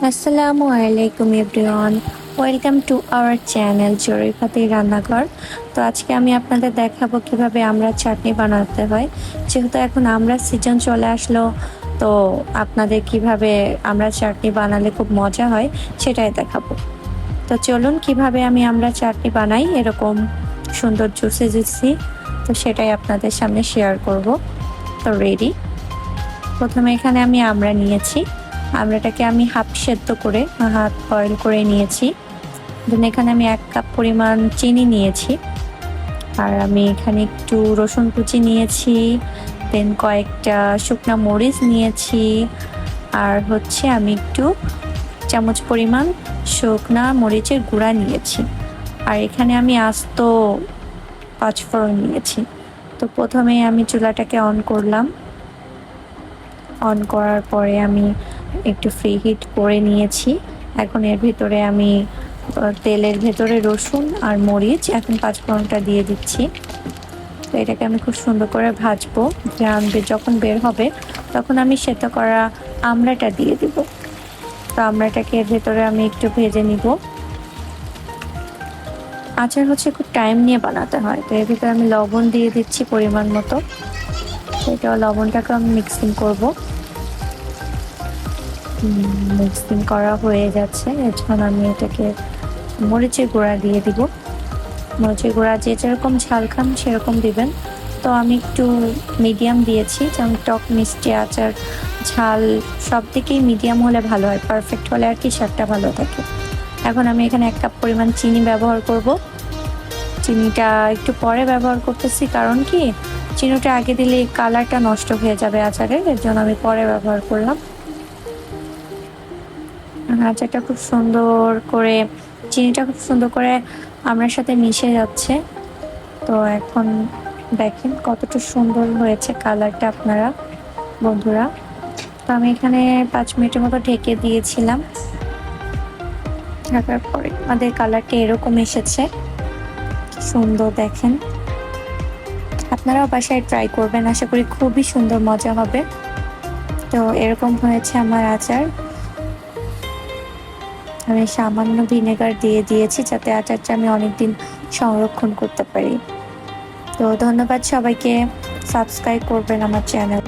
আসসালামু আলাইকুম everyone, welcome to our channel Jorifati Rannaghor. তো আজকে আমি আপনাদের দেখাবো কিভাবে আমরা চাটনি বানাতে হয়। যেহেতু এখন আমরা সিজন চলে আসলো, তো আপনাদের কিভাবে আমরা চাটনি বানালে খুব মজা হয় সেটাই দেখাবো। তো চলুন কিভাবে আমরা চাটনি বানাই এরকম সুন্দর জুসি জুসি, তো সেটাই আপনাদের সামনে শেয়ার করব। তো রেডি। প্রথমে এখানে আমি আমড়া নিয়েছি। আমড়াটাকে আমি হাফ সেদ্ধ করে হাফ বয়েল করে নিয়েছি। দেন এখানে আমি 1 কাপ পরিমাণ চিনি নিয়েছি। আর আমি এখানে একটু রসুন কুচি নিয়েছি, দেন কয়েকটা শুকনা মরিচ নিয়েছি, আর হচ্ছে আমি একটু চামচ পরিমাণ শুকনা মরিচের গুঁড়া নিয়েছি। আর এখানে আমি আস্ত পাঁচফোড়ন নিয়েছি। তো প্রথমে আমি চুলাটাকে অন করলাম। অন করার পরে আমি একটু ফ্রি হিট করে নিয়েছি। এখন এর ভিতরে আমি তেলের ভেতরে রসুন আর মরিচ এখন পাঁচফোড়নটা দিয়ে দিচ্ছি। তো এটাকে আমি খুব সুন্দর করে ভাজবো। যখন বের হবে তখন আমি সেদ্ধ করা আমড়াটা দিয়ে দিব। তো আমড়াটাকে এর ভেতরে আমি একটু ভেজে নিব। আচার হচ্ছে খুব টাইম নিয়ে বানাতে হয়। তো এর ভিতরে আমি লবণ দিয়ে দিচ্ছি পরিমাণ মতো। এটা লবণটাকে আমি মিক্সিং করব। মিক্সিং করা হয়ে যাচ্ছে, এখন আমি এটাকে মরিচের গুঁড়া দিয়ে দিব। মরিচের গুঁড়া যে যেরকম ঝাল খান সেরকম দিবেন। তো আমি একটু মিডিয়াম দিয়েছি, যেমন টক মিষ্টি আচার ঝাল সব দিকেই মিডিয়াম হলে ভালো হয়, পারফেক্ট হলে আর কি স্বাদটা ভালো থাকে। এখন আমি এখানে 1 কাপ পরিমাণ চিনি ব্যবহার করব। চিনিটা একটু পরে ব্যবহার করতেছি, কারণ কি চিনিটা আগে দিলে কালারটা নষ্ট হয়ে যাবে আচারের, এর জন্য আমি পরে ব্যবহার করলাম। আচারটা খুব সুন্দর করে, চিনিটা খুব সুন্দর করে আমড়ার সাথে মিশে যাচ্ছে। তো এখন দেখেন কতটা সুন্দর হয়েছে কালারটা আপনারা বন্ধুরা। তো আমি এখানে 5 মিনিটের মতো ঢেকে দিয়েছিলাম। ঢাকার পরে আমাদের কালারটা এরকম এসেছে, সুন্দর দেখেন। আপনারাও বাসায় ট্রাই করবেন, আশা করি খুবই সুন্দর মজা হবে। তো এরকম হয়েছে আমার আচার। আমি সামান্য ভিনেগার দিয়ে দিয়েছি যাতে আচারটা আমি অনেকদিন সংরক্ষণ করতে পারি। তো ধন্যবাদ সবাইকে, সাবস্ক্রাইব করবেন আমার চ্যানেল।